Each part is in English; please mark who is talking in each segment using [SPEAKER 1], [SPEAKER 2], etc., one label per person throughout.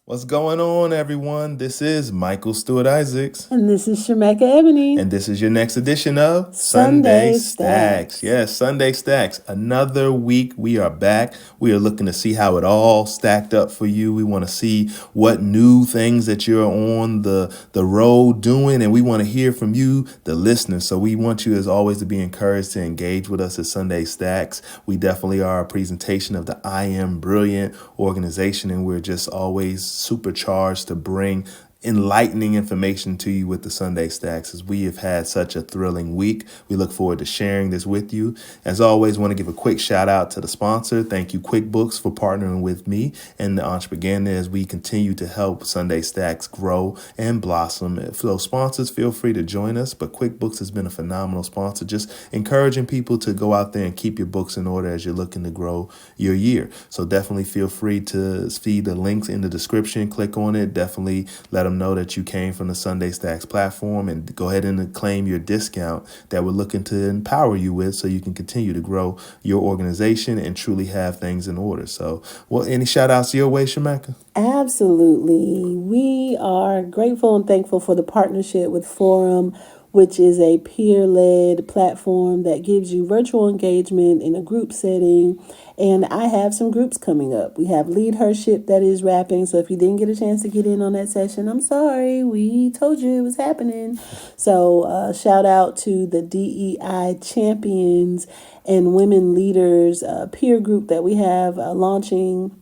[SPEAKER 1] What's going on, everyone? This is Michael Stewart-Isaacs,
[SPEAKER 2] And this is Shemekka Ebony.
[SPEAKER 1] and this is your next edition of Sunday
[SPEAKER 2] Sunday
[SPEAKER 1] Stacks.
[SPEAKER 2] Stacks.
[SPEAKER 1] Yes, Sunday Stacks. Another week, we are back. We are looking to see how it all stacked up for you. We want to see what new things that you're on the road doing, and we want to hear from you, the listeners. So we want you, as always, to be encouraged to engage with us at Sunday Stacks. We definitely are a presentation of the I Am Brilliant organization, and we're just always supercharged to bring enlightening information to you with the Sunday Stacks as we have had such a thrilling week. We look forward to sharing this with you. As always, want to give a quick shout out to the sponsor. Thank you, QuickBooks, for partnering with me and the Entrepreneur as we continue to help Sunday Stacks grow and blossom. So sponsors, feel free to join us, but QuickBooks has been a phenomenal sponsor, just encouraging people to go out there and keep your books in order as you're looking to grow your year. So definitely feel free to see the links in the description, click on it, definitely let them know that you came from the Sunday Stacks platform, and go ahead and claim your discount that we're looking to empower you with so you can continue to grow your organization and truly have things in order. So, well, any shout outs your way, Shemekka?
[SPEAKER 2] Absolutely. We are grateful and thankful for the partnership with Forum, which is a peer-led platform that gives you virtual engagement in a group setting. And I have some groups coming up. We have Lead Hership that is wrapping. So if you didn't get a chance to get in on that session, I'm sorry. We told you it was happening. So shout out to the DEI champions and women leaders peer group that we have launching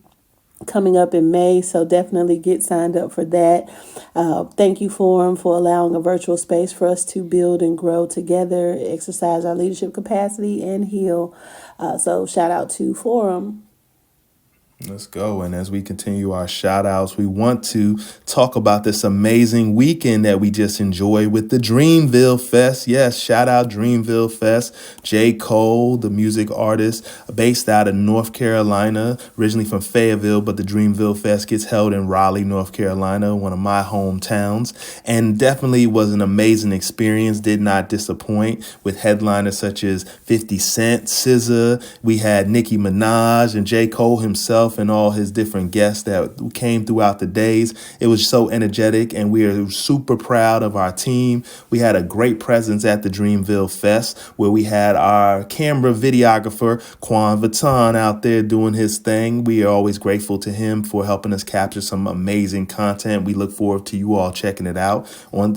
[SPEAKER 2] coming up in May, so definitely get signed up for that. Thank you, Forum, for allowing a virtual space for us to build and grow together, exercise our leadership capacity, and heal. So shout out to Forum.
[SPEAKER 1] Let's go. And as we continue our shout outs, we want to talk about this amazing weekend that we just enjoyed with the Dreamville Fest. Yes, shout out Dreamville Fest. J. Cole, the music artist based out of North Carolina, originally from Fayetteville, but the Dreamville Fest gets held in Raleigh, North Carolina, one of my hometowns, and definitely was an amazing experience. Did not disappoint with headliners such as 50 Cent, SZA. We had Nicki Minaj and J. Cole himself and all his different guests that came throughout the days. It was so energetic, and we are super proud of our team. We had a great presence at the Dreamville Fest where we had our camera videographer, Quan Vuitton, out there doing his thing. We are always grateful to him for helping us capture some amazing content. We look forward to you all checking it out.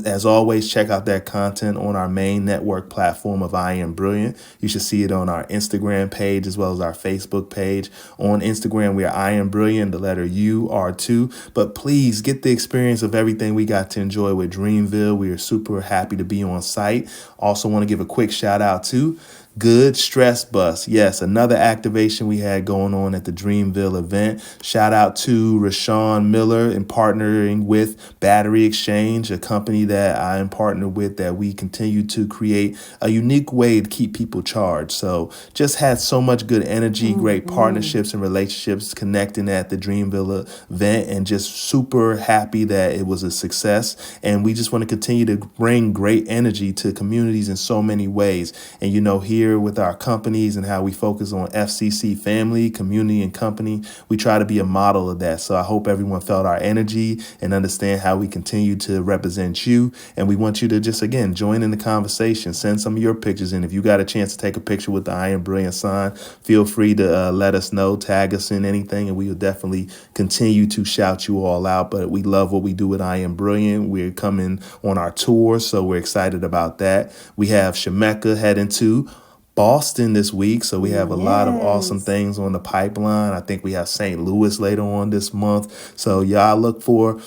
[SPEAKER 1] As always, check out that content on our main network platform of I Am Brilliant. You should see it on our Instagram page as well as our Facebook page. On Instagram, we are I Am Brilliant, the letter U, R2. But please get the experience of everything we got to enjoy with Dreamville. We are super happy to be on site. Also want to give a quick shout out to Good Stress Bus. Yes, another activation we had going on at the Dreamville event. Shout out to Rashawn Miller in partnering with Battery Exchange, a company that I am partnered with that we continue to create a unique way to keep people charged. So just had so much good energy, great partnerships and relationships connecting at the Dreamville event, and just super happy that it was a success. And we just want to continue to bring great energy to communities in so many ways. And here with our companies and how we focus on FCC family, community, and company, we try to be a model of that. So I hope everyone felt our energy and understand how we continue to represent you. And we want you to just, again, join in the conversation. Send some of your pictures in. If you got a chance to take a picture with the I Am Brilliant sign, feel free to let us know, tag us in anything, and we will definitely continue to shout you all out. But we love what we do with I Am Brilliant. We're coming on our tour, so we're excited about that. We have Shemekka heading to Boston this week, so we have a lot of awesome things on the pipeline. I think we have St. Louis later on this month, so y'all look for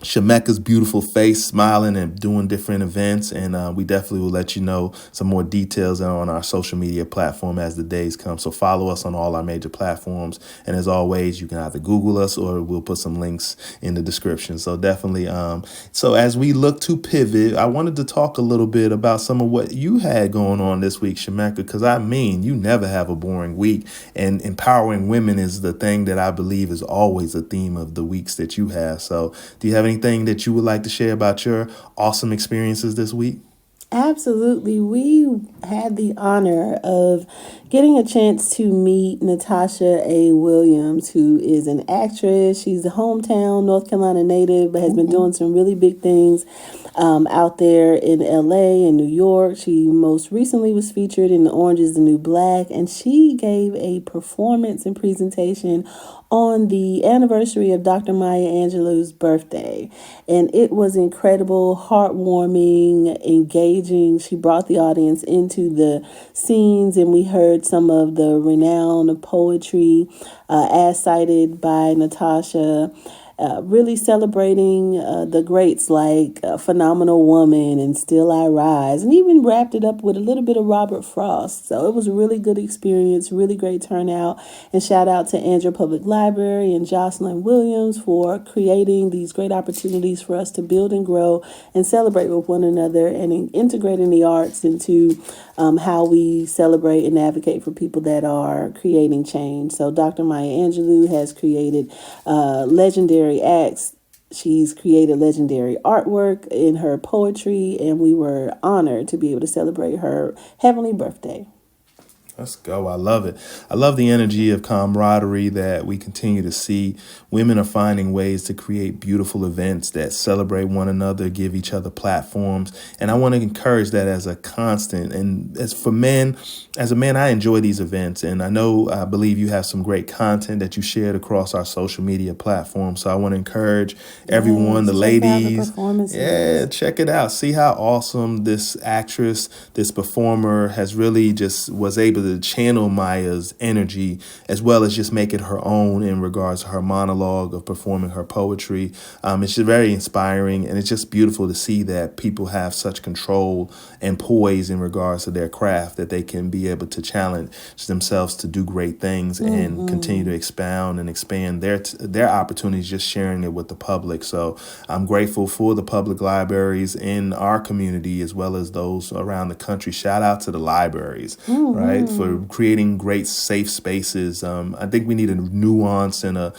[SPEAKER 1] Shemekka's beautiful face smiling and doing different events, and we definitely will let you know some more details on our social media platform as the days come. So follow us on all our major platforms, and as always, you can either Google us or we'll put some links in the description. So definitely, so as we look to pivot, I wanted to talk a little bit about some of what you had going on this week, Shemekka, because you never have a boring week, and empowering women is the thing that I believe is always a theme of the weeks that you have. So do you have anything that you would like to share about your awesome experiences this week?
[SPEAKER 2] Absolutely. We had the honor of getting a chance to meet Natasha A. Williams, who is an actress. She's a hometown North Carolina native, but has been doing some really big things out there in LA and New York. She most recently was featured in Orange is the New Black, and she gave a performance and presentation on the anniversary of Dr. Maya Angelou's birthday. And it was incredible, heartwarming, engaging. She brought the audience into the scenes, and we heard some of the renowned poetry as cited by Natasha. Really celebrating the greats like Phenomenal Woman and Still I Rise, and even wrapped it up with a little bit of Robert Frost. So it was a really good experience, really great turnout. And shout out to Andrew Public Library and Jocelyn Williams for creating these great opportunities for us to build and grow and celebrate with one another, and integrating the arts into how we celebrate and advocate for people that are creating change. So Dr. Maya Angelou has created legendary acts. She's created legendary artwork in her poetry, and we were honored to be able to celebrate her heavenly birthday.
[SPEAKER 1] Let's go. I love it. I love the energy of camaraderie that we continue to see. Women are finding ways to create beautiful events that celebrate one another, give each other platforms. And I want to encourage that as a constant. And as for men, as a man, I enjoy these events. And I believe you have some great content that you shared across our social media platforms. So I want to encourage everyone, the ladies, check it out. See how awesome this actress, this performer has really just was able to channel Maya's energy, as well as just make it her own in regards to her monologue of performing her poetry. It's just very inspiring, and it's just beautiful to see that people have such control and poise in regards to their craft, that they can be able to challenge themselves to do great things and continue to expound and expand their opportunities, just sharing it with the public. So I'm grateful for the public libraries in our community, as well as those around the country. Shout out to the libraries, right, for creating great safe spaces. I think we need a nuance and a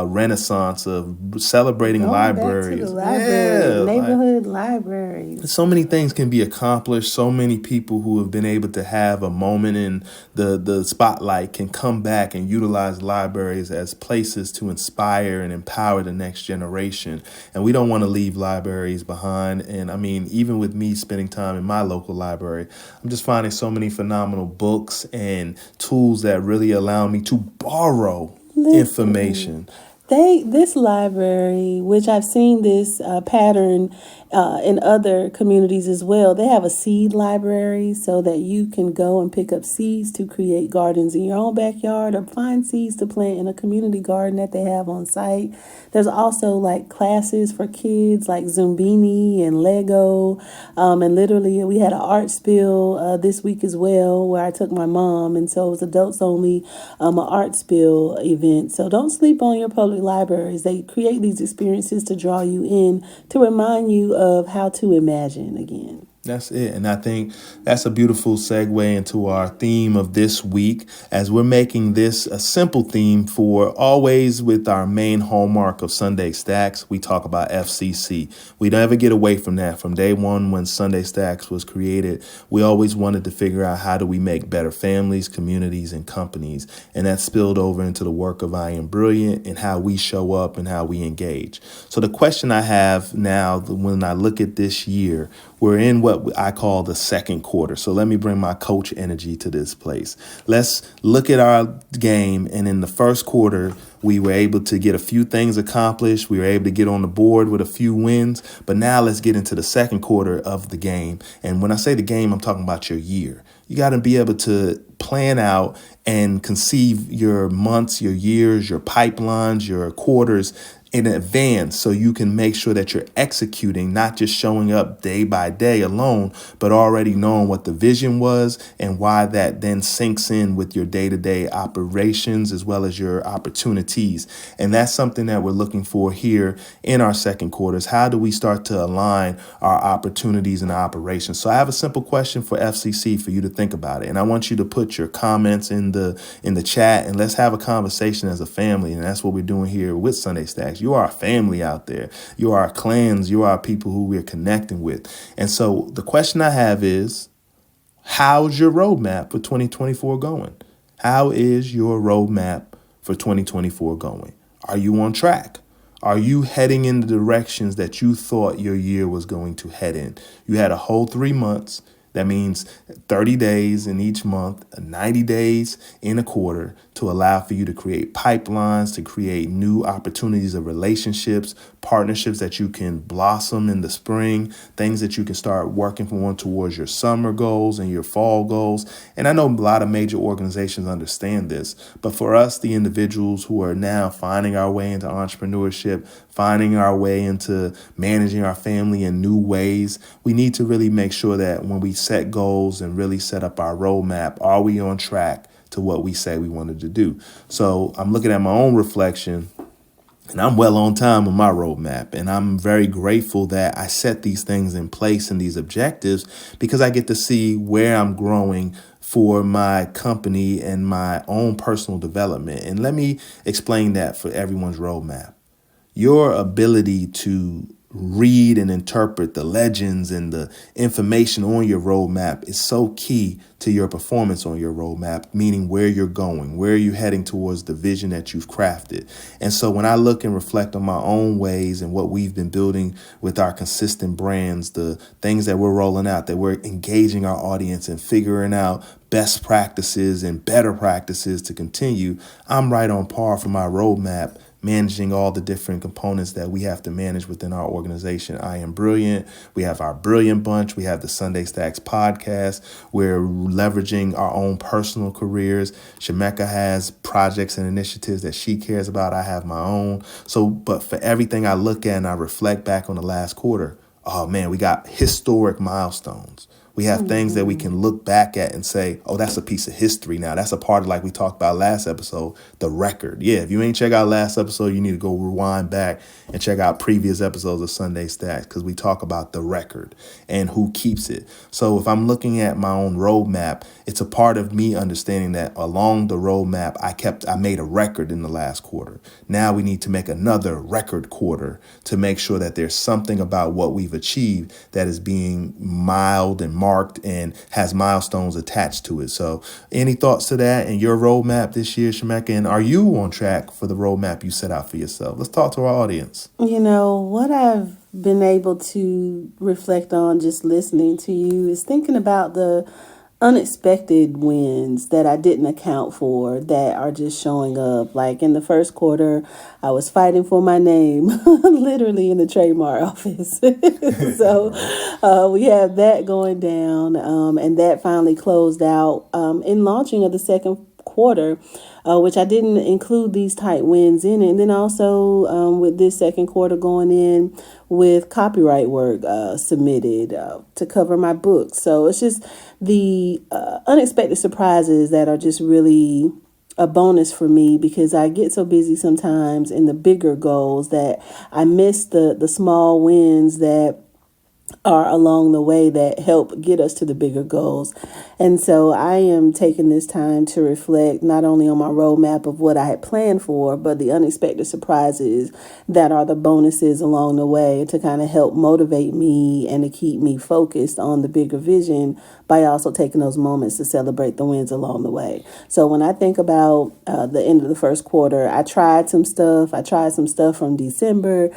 [SPEAKER 1] renaissance of celebrating libraries.
[SPEAKER 2] Back to the library, neighborhood libraries.
[SPEAKER 1] So many things can be accomplished. So many people who have been able to have a moment in the spotlight can come back and utilize libraries as places to inspire and empower the next generation. And we don't want to leave libraries behind. And I mean, even with me spending time in my local library, I'm just finding so many phenomenal books and tools that really allow me to borrow information.
[SPEAKER 2] This library, which I've seen this pattern in other communities as well, they have a seed library so that you can go and pick up seeds to create gardens in your own backyard, or find seeds to plant in a community garden that they have on site. There's also like classes for kids like Zumbini and Lego. And literally we had an art spill this week as well, where I took my mom. And so it was adults only, an art spill event. So don't sleep on your public libraries. They create these experiences to draw you in, to remind you of how to imagine again.
[SPEAKER 1] That's it. And I think that's a beautiful segue into our theme of this week, as we're making this a simple theme for always with our main hallmark of Sunday Stacks. We talk about FCC. We never get away from that. From day one, when Sunday Stacks was created, we always wanted to figure out how do we make better families, communities, and companies. And that spilled over into the work of I Am Brilliant and how we show up and how we engage. So the question I have now, when I look at this year, we're in what I call the second quarter. So let me bring my coach energy to this place. Let's look at our game. And in the first quarter, we were able to get a few things accomplished. We were able to get on the board with a few wins. But now let's get into the second quarter of the game. And when I say the game, I'm talking about your year. You got to be able to plan out and conceive your months, your years, your pipelines, your quarters in advance, so you can make sure that you're executing, not just showing up day by day alone, but already knowing what the vision was and why that then sinks in with your day-to-day operations as well as your opportunities. And that's something that we're looking for here in our second quarters. How do we start to align our opportunities and our operations? So I have a simple question for FCC for you to think about it. And I want you to put your comments in the chat, and let's have a conversation as a family. And that's what we're doing here with Sunday Stacks. You are a family out there. You are our clans. You are our people who we're connecting with. And so the question I have is, how's your roadmap for 2024 going? How is your roadmap for 2024 going? Are you on track? Are you heading in the directions that you thought your year was going to head in? You had a whole 3 months. That means 30 days in each month, 90 days in a quarter, to allow for you to create pipelines, to create new opportunities of relationships, partnerships that you can blossom in the spring, things that you can start working on towards your summer goals and your fall goals. And I know a lot of major organizations understand this, but for us, the individuals who are now finding our way into entrepreneurship, finding our way into managing our family in new ways, we need to really make sure that when we set goals and really set up our roadmap, are we on track to what we say we wanted to do? So I'm looking at my own reflection, and I'm well on time on my roadmap. And I'm very grateful that I set these things in place and these objectives, because I get to see where I'm growing for my company and my own personal development. And let me explain that for everyone's roadmap. Your ability to read and interpret the legends and the information on your roadmap is so key to your performance on your roadmap, meaning where you're going, where you're heading towards the vision that you've crafted. And so when I look and reflect on my own ways and what we've been building with our consistent brands, the things that we're rolling out, that we're engaging our audience and figuring out best practices and better practices to continue, I'm right on par for my roadmap, managing all the different components that we have to manage within our organization. I Am Brilliant. We have our Brilliant Bunch. We have the Sunday Stacks podcast. We're leveraging our own personal careers. Shemekka has projects and initiatives that she cares about. I have my own. So, but for everything I look at and I reflect back on the last quarter, oh man, we got historic milestones. We have things that we can look back at and say, oh, that's a piece of history now. That's a part of, like we talked about last episode, the record. Yeah, if you ain't check out last episode, you need to go rewind back and check out previous episodes of Sunday Stacks, because we talk about the record and who keeps it. So if I'm looking at my own roadmap, it's a part of me understanding that along the roadmap, I made a record in the last quarter. Now we need to make another record quarter to make sure that there's something about what we've achieved that is being mild and marked and has milestones attached to it. So any thoughts to that and your roadmap this year, Shemekka? And are you on track for the roadmap you set out for yourself? Let's talk to our audience.
[SPEAKER 2] You know, what I've been able to reflect on just listening to you is thinking about the unexpected wins that I didn't account for that are just showing up. Like in the first quarter, I was fighting for my name literally in the trademark office. So we have that going down, and that finally closed out in launching of the second quarter, which I didn't include these tight wins in it. And then also with this second quarter going in with copyright work submitted to cover my book. So it's just the unexpected surprises that are just really a bonus for me, because I get so busy sometimes in the bigger goals that I miss the small wins that are along the way that help get us to the bigger goals. And so I am taking this time to reflect not only on my roadmap of what I had planned for, but the unexpected surprises that are the bonuses along the way to kind of help motivate me and to keep me focused on the bigger vision, by also taking those moments to celebrate the wins along the way. So when I think about the end of the first quarter, I tried some stuff. I tried some stuff from December,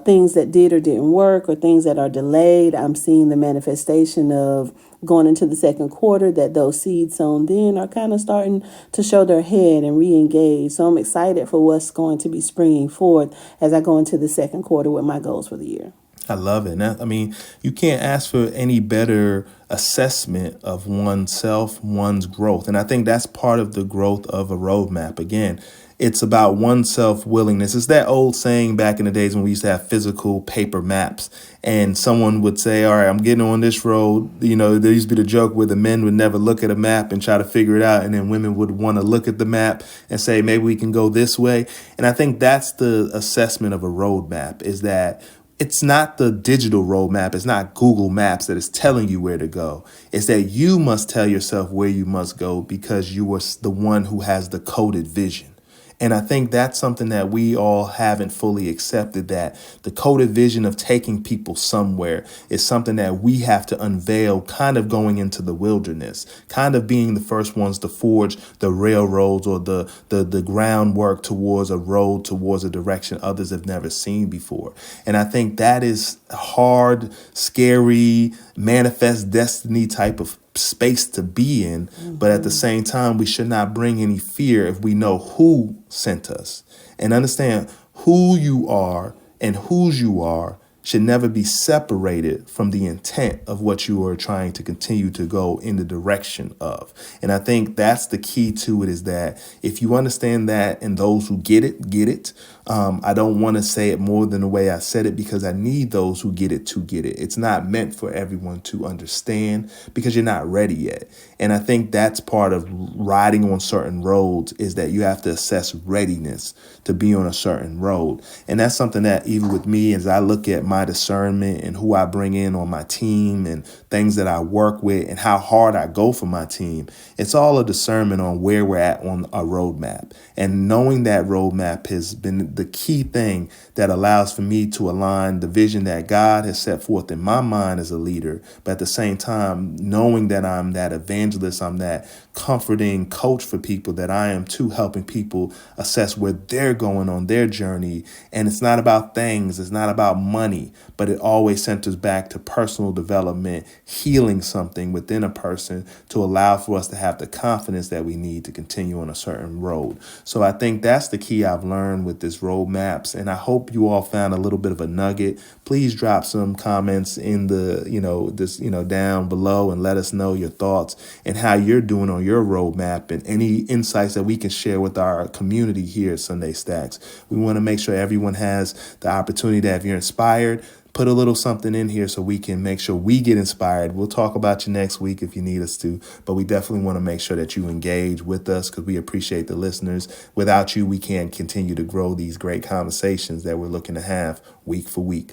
[SPEAKER 2] things that did or didn't work, or things that are delayed. I'm seeing the manifestation of going into the second quarter, that those seeds sown then are kind of starting to show their head and re-engage. So I'm excited for what's going to be springing forth as I go into the second quarter with my goals for the year.
[SPEAKER 1] I love it. I mean, you can't ask for any better assessment of oneself, one's growth. And I think that's part of the growth of a roadmap. Again, it's about one's self-willingness. It's that old saying back in the days when we used to have physical paper maps, and someone would say, all right, I'm getting on this road. You know, there used to be the joke where the men would never look at a map and try to figure it out. And then women would want to look at the map and say, maybe we can go this way. And I think that's the assessment of a roadmap, is that it's not the digital roadmap. It's not Google Maps that is telling you where to go. It's that you must tell yourself where you must go because you are the one who has the coded vision. And I think that's something that we all haven't fully accepted, that the coded vision of taking people somewhere is something that we have to unveil, kind of going into the wilderness, kind of being the first ones to forge the railroads or the groundwork towards a road, towards a direction others have never seen before. And I think that is hard, scary, manifest destiny type of space to be in. But at the same time, we should not bring any fear if we know who sent us, and understand who you are and whose you are should never be separated from the intent of what you are trying to continue to go in the direction of. And I think that's the key to it, is that if you understand that, and those who get it, get it. I don't want to say it more than the way I said it, because I need those who get it to get it. It's not meant for everyone to understand because you're not ready yet. And I think that's part of riding on certain roads, is that you have to assess readiness to be on a certain road. And that's something that even with me, as I look at my discernment and who I bring in on my team and things that I work with and how hard I go for my team, it's all a discernment on where we're at on a roadmap. And knowing that roadmap has been the key thing that allows for me to align the vision that God has set forth in my mind as a leader. But at the same time, knowing that I'm that evangelist, I'm that comforting coach for people, that I am too helping people assess where they're going on their journey. And it's not about things, it's not about money, but it always centers back to personal development, healing something within a person to allow for us to have the confidence that we need to continue on a certain road. So I think that's the key I've learned with this roadmaps. And I hope you all found a little bit of a nugget. Please drop some comments in the, down below, and let us know your thoughts and how you're doing on your roadmap, and any insights that we can share with our community here at Sunday Stacks. We want to make sure everyone has the opportunity that if you're inspired, put a little something in here so we can make sure we get inspired. We'll talk about you next week if you need us to, but we definitely want to make sure that you engage with us because we appreciate the listeners. Without you, we can't continue to grow these great conversations that we're looking to have week for week.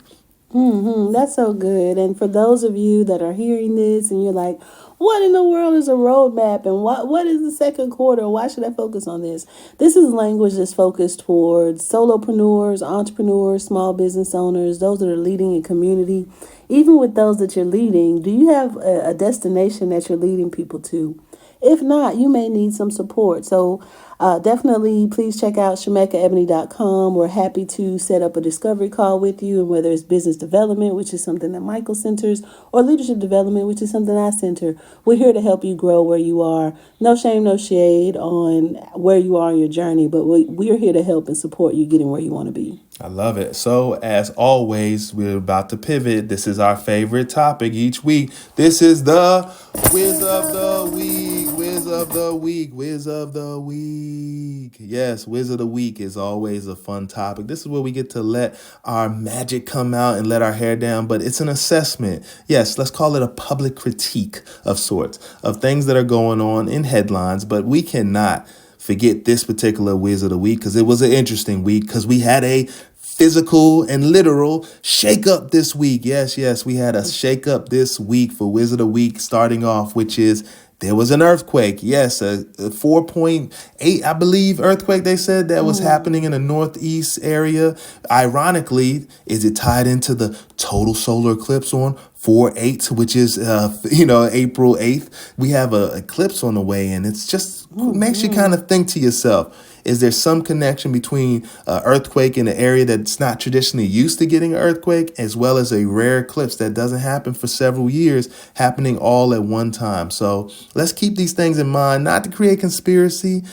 [SPEAKER 2] That's so good. And for those of you that are hearing this and you're like, what in the world is a roadmap, and what is the second quarter? Why should I focus on this? This is language that's focused towards solopreneurs, entrepreneurs, small business owners, those that are leading a community. Even with those that you're leading, do you have a destination that you're leading people to? If not, you may need some support. So definitely please check out ShemekkaEbony.com. We're happy to set up a discovery call with you, and whether it's business development, which is something that Michael centers, or leadership development, which is something I center. We're here to help you grow where you are. No shame, no shade on where you are in your journey, but we're here to help and support you getting where you want to be.
[SPEAKER 1] I love it. So as always, we're about to pivot. This is our favorite topic each week. This is the Whiz of the Week. Whiz of the Week. Whiz of the Week. Yes, Whiz of the Week is always a fun topic. This is where we get to let our magic come out and let our hair down, but it's an assessment. Yes, let's call it a public critique of sorts of things that are going on in headlines, but we cannot forget this particular Whiz of the Week because it was an interesting week because we had a physical and literal shake up this week. Yes, we had a shake up this week for Whiz of the Week, starting off, which is there was an earthquake. Yes, a 4.8, I believe, earthquake, they said, that was happening in the northeast area. Ironically, is it tied into the total solar eclipse on 4/8, which is, April 8th. We have an eclipse on the way, and it's just makes you kind of think to yourself, is there some connection between an earthquake in an area that's not traditionally used to getting an earthquake, as well as a rare eclipse that doesn't happen for several years, happening all at one time? So let's keep these things in mind, not to create conspiracy,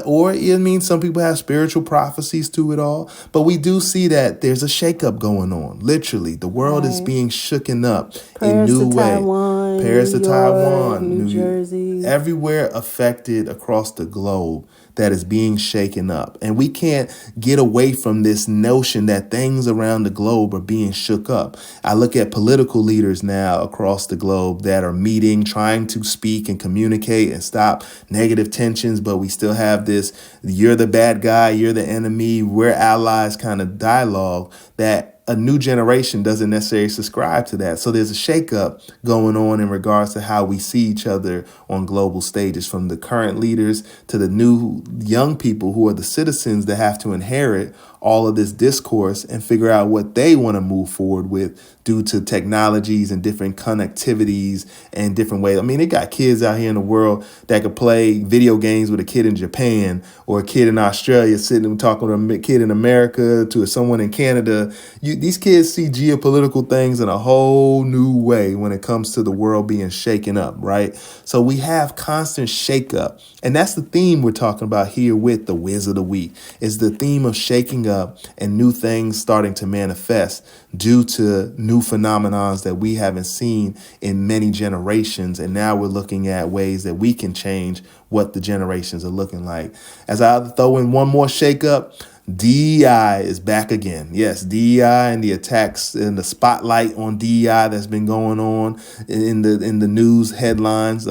[SPEAKER 1] or it means some people have spiritual prophecies to it all. But we do see that there's a shakeup going on. Literally, the world is being shooken up
[SPEAKER 2] Paris
[SPEAKER 1] in new
[SPEAKER 2] to
[SPEAKER 1] way.
[SPEAKER 2] Taiwan,
[SPEAKER 1] Paris
[SPEAKER 2] New
[SPEAKER 1] to
[SPEAKER 2] York,
[SPEAKER 1] Taiwan,
[SPEAKER 2] New Jersey.
[SPEAKER 1] everywhere affected across the globe. that is being shaken up. And we can't get away from this notion that things around the globe are being shook up. I look at political leaders now across the globe that are meeting, trying to speak and communicate and stop negative tensions, but we still have this you're the bad guy, you're the enemy, we're allies kind of dialogue that a new generation doesn't necessarily subscribe to that. So there's a shakeup going on in regards to how we see each other on global stages, from the current leaders to the new young people who are the citizens that have to inherit all of this discourse and figure out what they want to move forward with due to technologies and different connectivities and different ways. I mean, they got kids out here in the world that could play video games with a kid in Japan or a kid in Australia sitting and talking to a kid in America to someone in Canada. These kids see geopolitical things in a whole new way when it comes to the world being shaken up, right? So we have constant shakeup. And that's the theme we're talking about here with the Wiz of the Week, is the theme of shaking up and new things starting to manifest due to new phenomenons that we haven't seen in many generations. And now we're looking at ways that we can change what the generations are looking like. As I throw in one more shakeup, DEI is back again. Yes, DEI and the attacks and the spotlight on DEI that's been going on in the news headlines.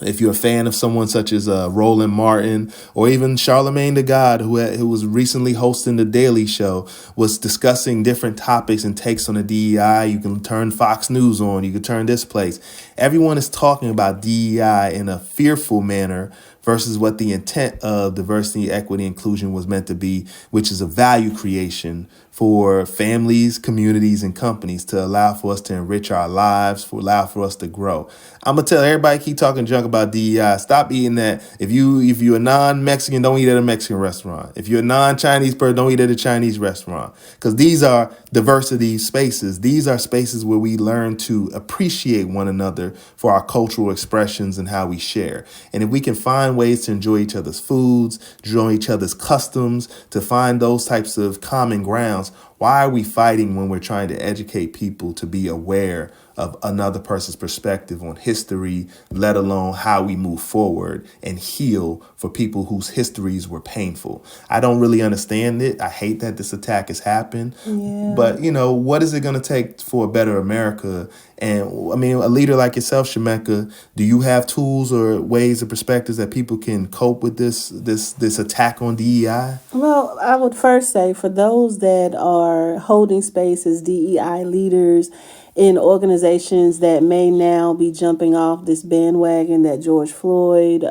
[SPEAKER 1] If you're a fan of someone such as Roland Martin or even Charlemagne the God, who was recently hosting The Daily Show, was discussing different topics and takes on the DEI. You can turn Fox News on. You can turn this place. Everyone is talking about DEI in a fearful manner versus what the intent of diversity, equity, inclusion was meant to be, which is a value creation for families, communities, and companies to allow for us to enrich our lives, allow for us to grow. I'm gonna tell everybody keep talking junk about DEI. Stop eating that. If you're a non-Mexican, don't eat at a Mexican restaurant. If you're a non-Chinese person, don't eat at a Chinese restaurant. Because these are diversity spaces. These are spaces where we learn to appreciate one another for our cultural expressions and how we share. And if we can find ways to enjoy each other's foods, enjoy each other's customs, to find those types of common grounds, why are we fighting when we're trying to educate people to be aware of another person's perspective on history, let alone how we move forward and heal for people whose histories were painful? I don't really understand it. I hate that this attack has happened.
[SPEAKER 2] Yeah.
[SPEAKER 1] But, what is it going to take for a better America? And I mean, a leader like yourself, Shemekka, do you have tools or ways or perspectives that people can cope with this attack on DEI?
[SPEAKER 2] Well, I would first say for those that are holding space as DEI leaders in organizations that may now be jumping off this bandwagon that George Floyd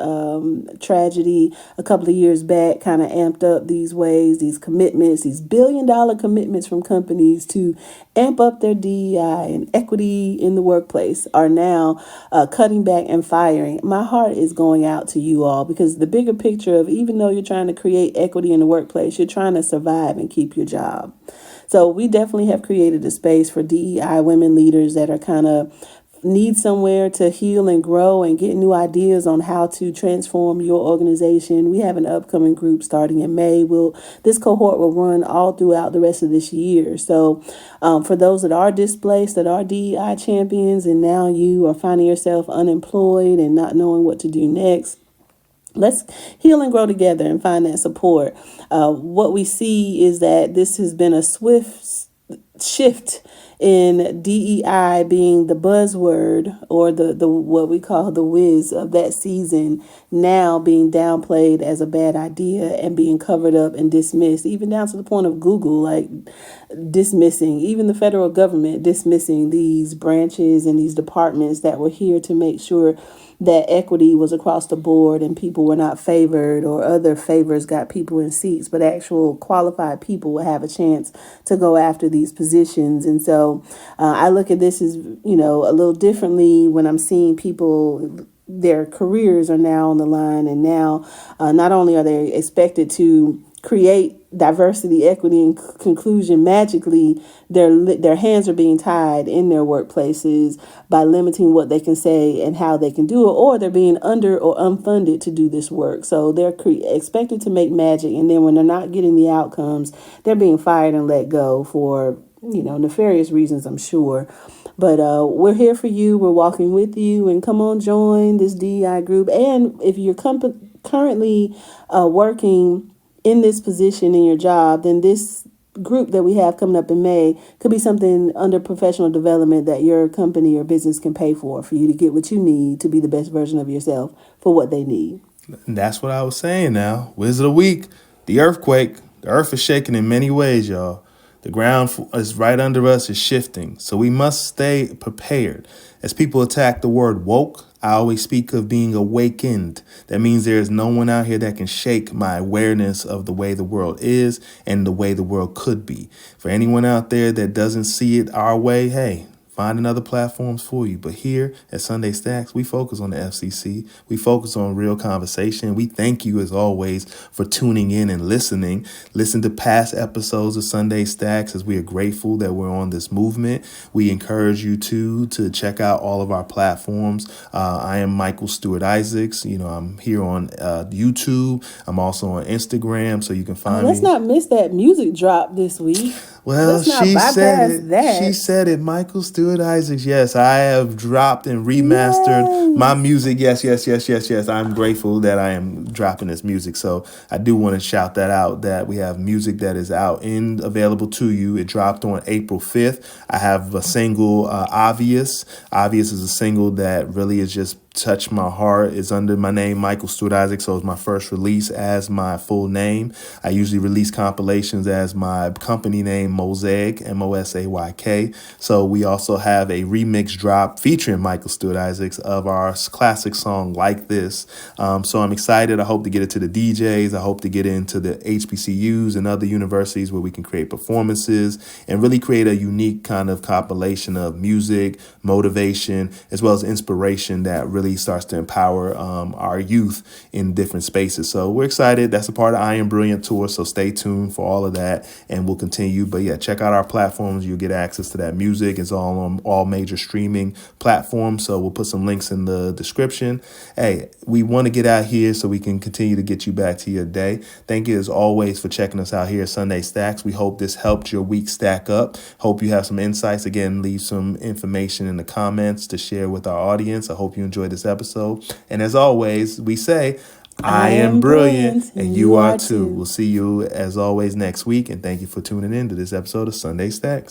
[SPEAKER 2] tragedy a couple of years back kind of amped up these ways, these commitments, these billion-dollar commitments from companies to amp up their DEI and equity in the workplace are now cutting back and firing. My heart is going out to you all, because the bigger picture of, even though you're trying to create equity in the workplace, you're trying to survive and keep your job. So we definitely have created a space for DEI women leaders that are kind of need somewhere to heal and grow and get new ideas on how to transform your organization. We have an upcoming group starting in May. This cohort will run all throughout the rest of this year. So for those that are displaced, that are DEI champions, and now you are finding yourself unemployed and not knowing what to do next, let's heal and grow together and find that support. What we see is that this has been a swift shift in DEI being the buzzword, or the what we call the whiz of that season, now being downplayed as a bad idea and being covered up and dismissed, even down to the point of Google, like dismissing, even the federal government dismissing these branches and these departments that were here to make sure that equity was across the board and people were not favored, or other favors got people in seats, but actual qualified people would have a chance to go after these positions. And so I look at this as, a little differently when I'm seeing people, their careers are now on the line, and now not only are they expected to create diversity, equity, and conclusion magically, their hands are being tied in their workplaces by limiting what they can say and how they can do it, or they're being under or unfunded to do this work. So they're expected to make magic, and then when they're not getting the outcomes, they're being fired and let go for nefarious reasons, I'm sure. But we're here for you. We're walking with you, and come on, join this DEI group. And if you're currently working in this position in your job, then this group that we have coming up in May could be something under professional development that your company or business can pay for you to get what you need to be the best version of yourself for what they need.
[SPEAKER 1] And that's what I was saying now. Wizard of the week, the earthquake. The earth is shaking in many ways, y'all. The ground is right under us is shifting, so we must stay prepared. As people attack the word woke, I always speak of being awakened. That means there is no one out here that can shake my awareness of the way the world is and the way the world could be. For anyone out there that doesn't see it our way, hey, finding other platforms for you. But here at Sunday Stacks, we focus on the FCC. We focus on real conversation. We thank you, as always, for tuning in and listening. Listen to past episodes of Sunday Stacks, as we are grateful that we're on this movement. We encourage you to check out all of our platforms. I am Michael Stewart-Isaacs. I'm here on YouTube. I'm also on Instagram, so you can find
[SPEAKER 2] Let's
[SPEAKER 1] me.
[SPEAKER 2] not miss that music drop this week.
[SPEAKER 1] Well,
[SPEAKER 2] Let's not
[SPEAKER 1] she said
[SPEAKER 2] bypass
[SPEAKER 1] it.
[SPEAKER 2] that.
[SPEAKER 1] She said it. Michael Stewart-Isaacs. Yes, I have dropped and remastered my music. Yes, yes, yes, yes, yes. I'm grateful that I am dropping this music. So I do want to shout that out, that we have music that is out and available to you. It dropped on April 5th. I have a single, Obvious. Obvious is a single that really is just touched my heart. It's under my name, Michael Stewart-Isaacs, so it's my first release as my full name. I usually release compilations as my company name, Mosaic, Mosayk. So we also have a remix drop featuring Michael Stewart-Isaacs of our classic song, Like This. So I'm excited. I hope to get it to the DJs. I hope to get into the HBCUs and other universities where we can create performances and really create a unique kind of compilation of music, motivation, as well as inspiration that really starts to empower our youth in different spaces. So we're excited. That's a part of I Am Brilliant Tour. So stay tuned for all of that, and we'll continue. But yeah, check out our platforms. You'll get access to that music. It's all on all major streaming platforms. So we'll put some links in the description. Hey, we want to get out here so we can continue to get you back to your day. Thank you as always for checking us out here at Sunday Stacks. We hope this helped your week stack up. Hope you have some insights. Again, leave some information in the comments to share with our audience. I hope you enjoyed this episode. And as always, we say, I am brilliant and you are too. We'll see you as always next week. And thank you for tuning in to this episode of Sunday Stacks.